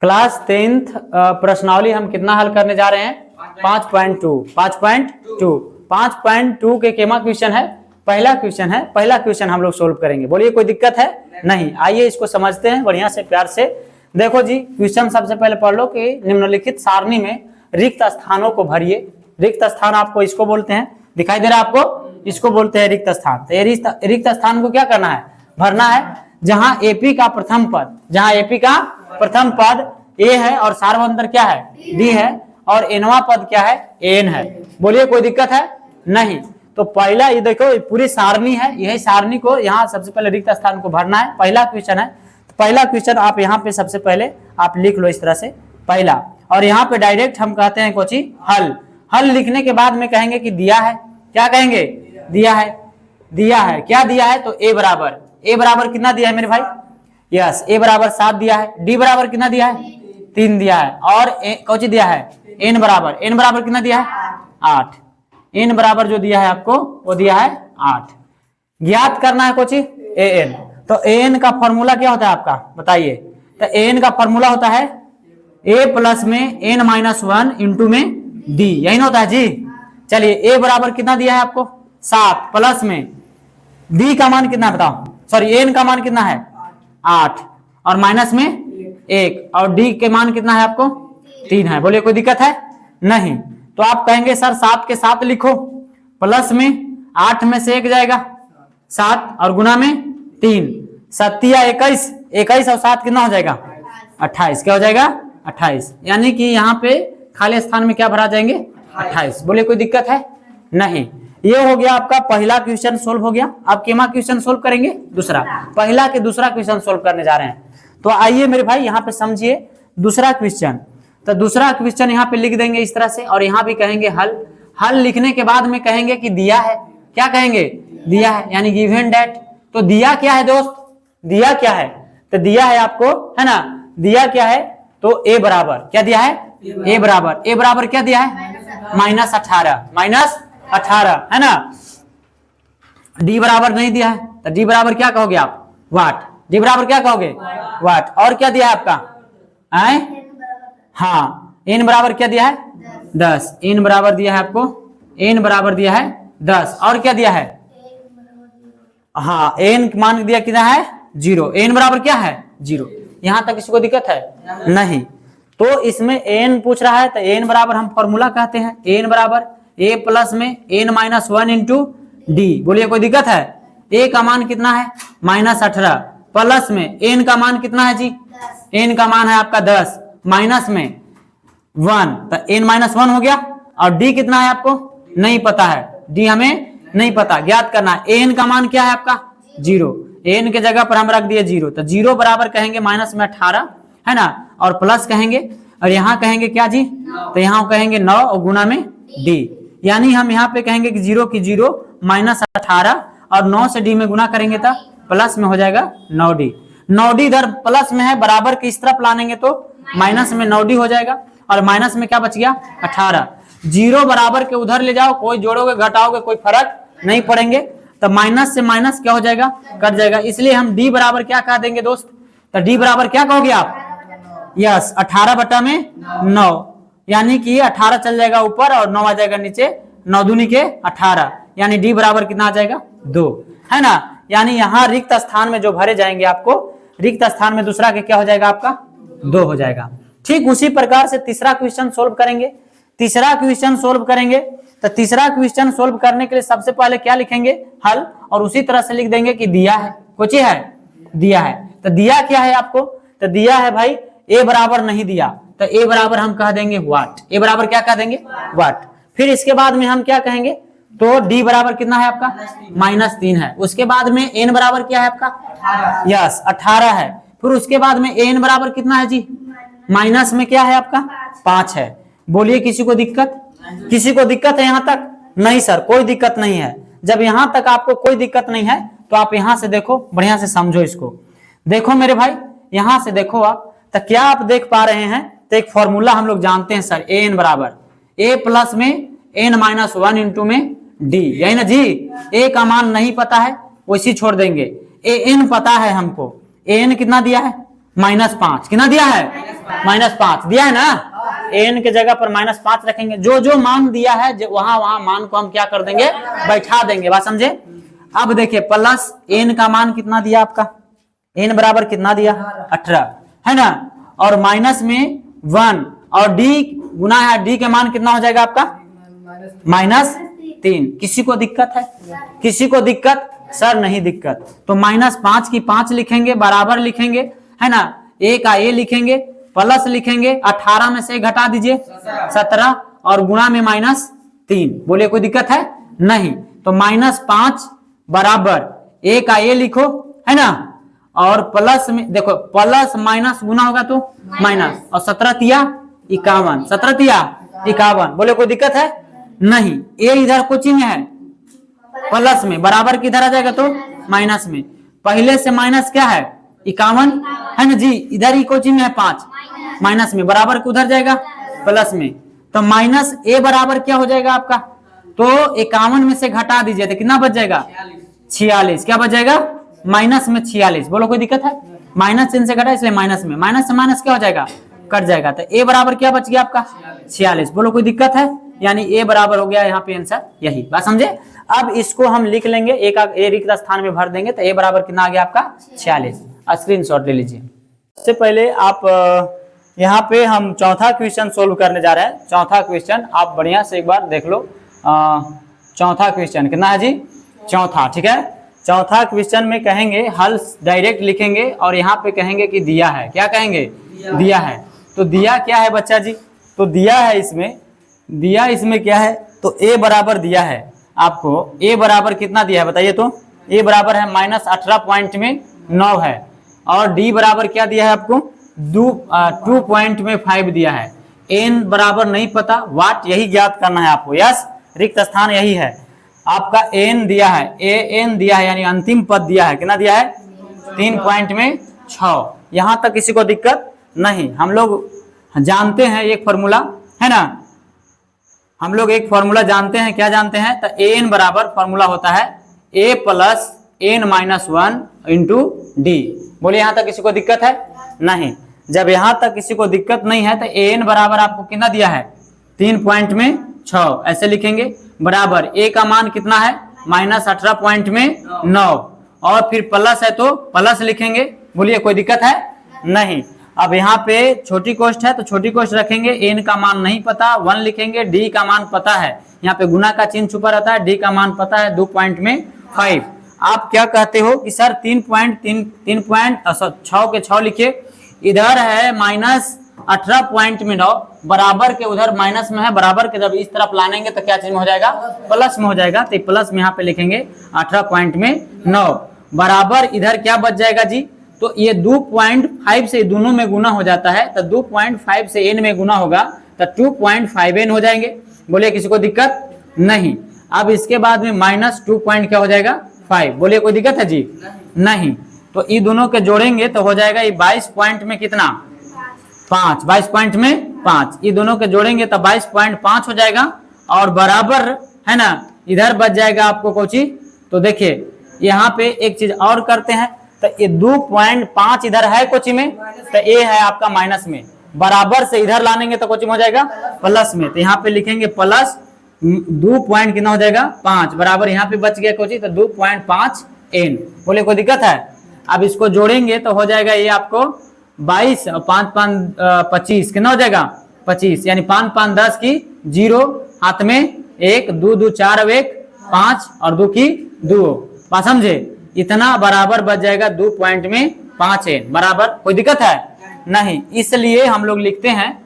Class 10th प्रश्नावली हम कितना हल करने जा रहे हैं? 5.2 के केमा क्वेश्चन है, पहला क्वेश्चन है, पहला क्वेश्चन हम लोग सोल्व करेंगे। बोलिए कोई दिक्कत है? नहीं। आइए इसको समझते हैं बढ़िया से प्यार से। देखो जी, क्वेश्चन सबसे पहले पढ़ लो कि निम्नलिखित सारणी में रिक्त स्थानों को भरिए। रिक्त स्थान आपको इसको बोलते हैं, दिखाई दे रहा है आपको, इसको बोलते हैं रिक्त स्थान। तो ये रिक्त स्थान को क्या करना है? भरना है। जहां एपी का प्रथम पद, जहां एपी का प्रथम पद ए है और सार्वंतर क्या है? डी है, और एनवा पद क्या है? एन है। बोलिए कोई दिक्कत है? नहीं। तो पहला ये देखो पूरी सारणी है, यही सारणी को यहाँ सबसे पहले रिक्त स्थान को भरना है। पहला क्वेश्चन है, तो पहला क्वेश्चन आप यहाँ पे सबसे पहले आप लिख लो इस तरह से पहला, और यहाँ पे डायरेक्ट हम कहते हैं कोची हल। हल लिखने के बाद में कहेंगे कि दिया है, क्या कहेंगे? दिया है। दिया है, क्या दिया है? तो ए बराबर कितना दिया है मेरे भाई? यस, ए बराबर 7 दिया है। डी बराबर कितना दिया है? 3 दिया है। और कौची दिया है? एन बराबर कितना दिया है? 8। एन बराबर जो दिया है आपको वो दिया है 8। ज्ञात करना है कोची ए एन। तो एन का फॉर्मूला क्या होता है आपका? बताइए। तो एन का फॉर्मूला होता है ए प्लस में एन माइनस 1 इंटू में डी, यही ना होता है जी। चलिए, ए बराबर कितना दिया है आपको? 7 प्लस में डी का मान कितना बताओ? सॉरी, एन का मान कितना है? 8 और माइनस में 1, और डी के मान कितना है आपको? 3 है। बोलिए कोई दिक्कत है? नहीं। तो आप कहेंगे सर 7 के 7 लिखो, प्लस में 8 में से 1 जाएगा 7 और गुना में 3, 7 या 21, 21 और 7 कितना हो जाएगा? 28। क्या हो जाएगा? 28। यानी कि यहाँ पे खाली स्थान में क्या भरा जाएंगे? 28। बोलिए कोई दिक्कत है? नहीं। ये हो गया आपका पहला क्वेश्चन सोल्व हो गया। अब केमा क्वेश्चन सोल्व करेंगे? दूसरा। पहला के दूसरा क्वेश्चन सोल्व करने जा रहे हैं। तो आइए मेरे भाई यहाँ पे समझिए दूसरा क्वेश्चन। तो दूसरा क्वेश्चन यहाँ पे लिख देंगे इस तरह से, और यहाँ भी कहेंगे हल। हल लिखने के बाद में कहेंगे कि दिया है, क्या कहेंगे? दिया है, यानी गिवन डेट। तो दिया क्या है दोस्त? दिया क्या है? तो दिया है आपको, है ना, दिया क्या है? तो ए बराबर क्या दिया है? ए बराबर क्या दिया है? -18 है ना। डी बराबर नहीं दिया है, तो डी बराबर क्या कहोगे आप? वाट। डी बराबर क्या कहोगे? वाट। और क्या दिया है आपका? आए? हाँ, एन बराबर क्या दिया है? 10। एन बराबर दिया है आपको, एन बराबर दिया है 10। और क्या दिया है? हाँ, एन मान दिया कितना है? 0। एन बराबर क्या है? 0। यहां तक किसी को दिक्कत है? नहीं। तो इसमें एन पूछ रहा है, तो एन बराबर हम फॉर्मूला कहते हैं, एन बराबर ए प्लस में एन माइनस 1 इंटू डी। बोलिए कोई दिक्कत है? ए का मान कितना है? -18 प्लस में एन का मान कितना है जी? एन का मान है आपका 10 माइनस में 1, तो एन माइनस 1 हो गया। और डी कितना है आपको? नहीं पता है, डी हमें नहीं पता, ज्ञात करना है। एन का मान क्या है आपका? 0। एन के जगह पर हम रख दिए 0, तो 0 बराबर कहेंगे माइनस में 18 है ना, और प्लस कहेंगे, और यहाँ कहेंगे क्या जी? तो यहाँ कहेंगे 9 और गुना में डी। यानी हम यहाँ पे कहेंगे कि 0 की 0 -18 और 9 से डी में गुना करेंगे तो प्लस में हो जाएगा 9D। 9D इधर प्लस में है, बराबर की इस तरफ लानेंगे तो माइनस में 9D हो जाएगा, और माइनस में क्या बच गया? 18। 0 बराबर के उधर ले जाओ, कोई जोड़ोगे घटाओगे कोई फर्क नहीं पड़ेंगे, तो माइनस से माइनस क्या हो जाएगा? कट जाएगा। इसलिए हम डी बराबर क्या कह देंगे दोस्त? तो डी बराबर क्या कहोगे आप? यस, 18/9, यानी कि 18 चल जाएगा ऊपर और 9 आ जाएगा नीचे, 9 दूनी के 18, यानी डी बराबर कितना आ जाएगा? 2, है ना। यानी यहाँ रिक्त स्थान में जो भरे जाएंगे आपको, रिक्त स्थान में दूसरा के क्या हो जाएगा आपका? 2 हो जाएगा। ठीक उसी प्रकार से तीसरा क्वेश्चन सोल्व करेंगे। तीसरा क्वेश्चन सोल्व करेंगे, तो तीसरा क्वेश्चन सोल्व करने के लिए सबसे पहले क्या लिखेंगे? हल, और उसी तरह से लिख देंगे कि दिया है, कुछ है दिया है। तो दिया क्या है आपको? तो दिया है भाई ए बराबर नहीं दिया, तो ए बराबर हम कह देंगे वाट। ए बराबर क्या कह देंगे? वाट। फिर इसके बाद में हम क्या कहेंगे? तो डी बराबर कितना है आपका? -3 है। उसके बाद में एन बराबर क्या है आपका? यस, 18 है। फिर उसके बाद में एन बराबर कितना है जी? माइनस में क्या है आपका? 5 है। बोलिए किसी को दिक्कत? किसी को दिक्कत है यहाँ तक? नहीं सर, कोई दिक्कत नहीं है। जब यहाँ तक आपको कोई दिक्कत नहीं है तो आप यहाँ से देखो, बढ़िया से समझो इसको। देखो मेरे भाई, यहाँ से देखो आप, तो क्या आप देख पा रहे हैं? तो एक फॉर्मूला हम लोग जानते हैं सर, एन बराबर ए प्लस में एन माइनस 1 इंटू में डी, यही ना जी। ए का मान नहीं पता है, वैसी छोड़ देंगे। ए एन पता है हमको, एन कितना दिया है? -5। कितना दिया है? -5 दिया है ना, n के जगह पर -5 रखेंगे। जो जो मान दिया है वहां वहां मान को हम क्या कर देंगे, बैठा देंगे। बात समझे। अब देखिए प्लस n का मान कितना दिया आपका, n बराबर कितना दिया 18 है ना, और माइनस में 1 और d गुना है, d के मान कितना हो जाएगा आपका -3। किसी को दिक्कत है, किसी को दिक्कत, सर नहीं दिक्कत। तो -5 की 5 लिखेंगे, बराबर लिखेंगे है ना, a का a लिखेंगे, प्लस लिखेंगे, 18 में से घटा दीजिए 17 और गुणा में -3। बोलिए कोई दिक्कत है नहीं। तो -5 बराबर a का a लिखो है ना, और प्लस में देखो प्लस माइनस गुना होगा तो माइनस, और 17 तिया 51, 17 तिया 51। बोले कोई दिक्कत है नहीं। a इधर कोचिंग में है प्लस में, बराबर किधर आ जाएगा तो माइनस में। पहले से माइनस क्या है 51 है ना जी, इधर ही कोचिंग में है 5 माइनस में, बराबर उधर जाएगा प्लस में। तो माइनस a बराबर क्या हो जाएगा आपका, तो 51 में से घटा दीजिए तो कितना बच जाएगा 46। क्या बच जाएगा माइनस में 46। बोलो कोई दिक्कत है, माइनस चिन्ह से घटा इसलिए माइनस में, माइनस से माइनस क्या हो जाएगा कट जाएगा। तो a बराबर क्या बच गया आपका 46। बोलो कोई दिक्कत है, यानी a बराबर हो गया यहाँ पे आंसर यही। बात समझे। अब इसको हम लिख लेंगे, एक रिक्त स्थान में भर देंगे, तो a बराबर कितना आ गया आपका 46। स्क्रीनशॉट ले लीजिए। इससे पहले आप यहाँ पे हम चौथा क्वेश्चन सोल्व करने जा रहे हैं। चौथा क्वेश्चन आप बढ़िया से एक बार देख लो। चौथा क्वेश्चन कितना है जी, चौथा, ठीक है। चौथा क्वेश्चन में कहेंगे हल डायरेक्ट लिखेंगे और यहाँ पे कहेंगे कि दिया है, क्या कहेंगे दिया है। तो दिया क्या है बच्चा जी, तो दिया है इसमें, दिया इसमें क्या है, तो a बराबर दिया है आपको। a बराबर कितना दिया है बताइए तो, a बराबर है -18.9 है, और d बराबर क्या दिया है आपको 2.5 दिया है। n बराबर नहीं पता, वाट यही ज्ञात करना है आपको। यस, रिक्त स्थान यही है आपका। n दिया है, an दिया है, यानी अंतिम पद दिया है, कितना दिया है 3.6। यहां तक किसी को दिक्कत नहीं। हम लोग जानते हैं एक फॉर्मूला है ना, हम लोग एक फॉर्मूला जानते हैं। क्या जानते हैं, तो an बराबर फॉर्मूला होता है a plus n-1 into D. बोलिए यहां तक किसी को दिक्कत है नहीं। जब यहां तक किसी को दिक्कत नहीं है तो an बराबर आपको कितना दिया है 3.6, ऐसे लिखेंगे, बराबर a का मान कितना है -18.9, और फिर प्लस है तो प्लस लिखेंगे। बोलिए कोई दिक्कत है नहीं। अब यहाँ पे छोटी कोष्ठ है तो छोटी कोष्ठ रखेंगे, n का मान नहीं पता 1 लिखेंगे, d का मान पता है, यहाँ पे गुना का चिन्ह छुपा रहता है, d का मान पता है 2.5। आप क्या कहते हो कि सर 3.6 के 6 लिखिए, इधर है -18.9, बराबर के उधर माइनस में है, बराबर के जब इस तरफ लानेंगे तो क्या चीज में हो जाएगा प्लस में हो जाएगा। तो प्लस में यहाँ पे लिखेंगे 18.9, बराबर इधर क्या बच जाएगा जी, तो ये 2.5 से दोनों में गुना हो जाता है, तो 2.5 से n में गुना होगा तो 2.5n हो जाएंगे। बोलिए किसी को दिक्कत नहीं। अब इसके बाद में -2 क्या हो जाएगा 5। बोलिए कोई दिक्कत है जी नहीं। तो ये दोनों के जोड़ेंगे तो हो जाएगा ये 22 पॉइंट में कितना 5, 22 पॉइंट में 5, ये दोनों के जोड़ेंगे तो 22.5 हो जाएगा, और बराबर है ना इधर बच जाएगा आपको कोची। तो देखिए यहाँ पे एक चीज और करते हैं, तो ये 2.5 इधर है कोची में, तो ए है आपका माइनस में, बराबर से इधर लानेंगे तो कोची में हो जाएगा प्लस में। तो यहाँ पे लिखेंगे प्लस 2 पॉइंट कितना हो जाएगा 5, बराबर यहाँ पे बच गया कोची तो 2.5 n। बोले कोई दिक्कत है। अब इसको जोड़ेंगे तो हो जाएगा ये आपको 22 और 5 5 25 कितना हो जाएगा 25, यानी 5 5 10 की 0, हाथ में 1, 2 2 4 अब 1 5 और 2 की 2। बात समझे, इतना बराबर बच जाएगा 2.5 n, बराबर कोई दिक्कत है नहीं। इसलिए हम लोग लिखते हैं,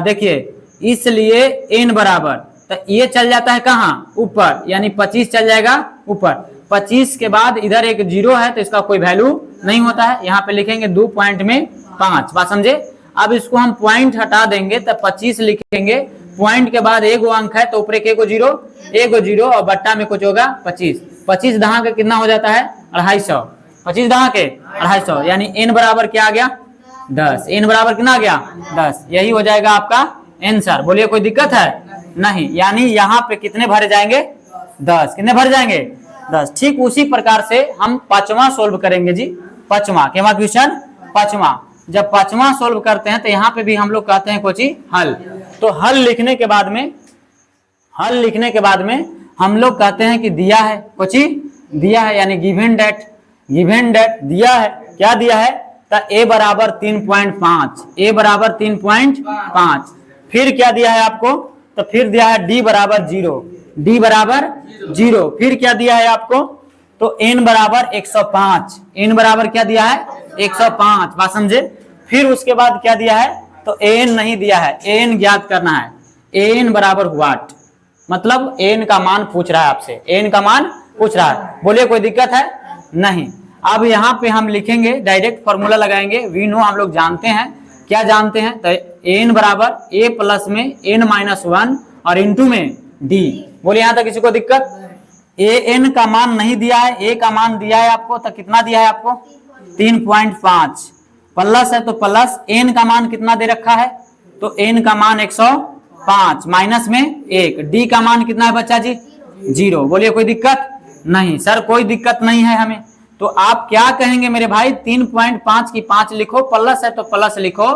देखिए इसलिए n बराबर, तो ये चल जाता है कहाँ ऊपर, यानी 25 चल जाएगा ऊपर। 25 के बाद इधर एक 0 है तो इसका कोई वैल्यू नहीं होता है, यहाँ पे लिखेंगे 2.5। बात समझे। अब इसको हम पॉइंट हटा देंगे तो 25 लिखेंगे, पॉइंट के बाद एक अंक है तो ऊपर एक 0, एक 0 और बट्टा में कुछ होगा 25। 25 दहा के कितना हो जाता है 250, 25 दहा के 250, यानी n बराबर क्या आ गया 10। n बराबर कितना आ गया 10, यही हो जाएगा आपका आंसर। बोलिए कोई दिक्कत है नहीं। यानी यहाँ पे कितने भरे जाएंगे 10, कितने भर जाएंगे 10। ठीक उसी प्रकार से हम 5वां सोल्व करेंगे जी, 5वां केवा क्वेश्चन 5वां। जब पांचवा सोल्व करते हैं तो यहाँ पे भी हम लोग कहते हैं कोची हल। तो हल लिखने के बाद में हम लोग कहते हैं कि दिया है, कोची दिया है, यानी गिवन डेट दिया है। क्या दिया है? तो a बराबर 3.5, a बराबर 3.5। फिर क्या दिया है आपको? तो फिर दिया है d बराबर 0। फिर क्या दिया है आपको? तो n बराबर 105। n बराबर क्या दिया है? 105। बात समझे? फिर उसके बाद क्या दिया है? तो an नहीं दिया है, an ज्ञात करना है। an बराबर व्हाट, मतलब n का मान पूछ रहा है आपसे, n का मान पूछ रहा है। बोलिए कोई दिक्कत है? नहीं। अब यहाँ पे हम लिखेंगे, डायरेक्ट फॉर्मूला लगाएंगे। वी नो हम लोग जानते हैं, क्या जानते हैं? तो n बराबर a प्लस में n-1 और इंटू में d। बोलिए यहाँ तक किसी को दिक्कत? an का मान नहीं दिया है, a का मान दिया है आपको। तो कितना दिया है आपको? 3.5 प्लस है तो प्लस n का मान कितना दे रखा है? तो n का मान 105 माइनस में 1, d का मान कितना है बच्चा जी? 0। बोलिए कोई दिक्कत? नहीं सर कोई दिक्कत नहीं है हमें। तो आप क्या कहेंगे मेरे भाई? 3.5 की 5 लिखो, प्लस है तो प्लस लिखो।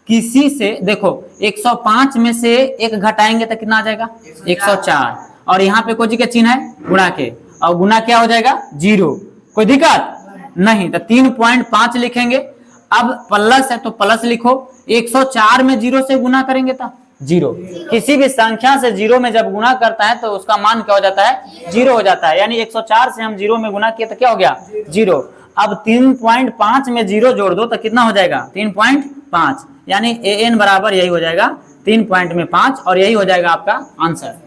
किसी से देखो 105 में से 1 घटाएंगे तो कितना आ जाएगा? 104। और यहाँ पे कोई का चिन्ह है गुणा के, और गुणा क्या हो जाएगा? 0। कोई दिक्कत नहीं। तो 3.5 लिखेंगे। अब प्लस है तो प्लस लिखो, 104 में 0 से गुना करेंगे तो 0। किसी भी संख्या से 0 में जब गुना करता है तो उसका मान क्या हो जाता है? 0 हो जाता है। यानी 104 से हम 0 में गुना किए तो क्या हो गया? 0। अब 3.5 में 0 जोड़ दो तो कितना हो जाएगा? 3.5। यानी an बराबर यही हो जाएगा 3.5 और यही हो जाएगा आपका आंसर।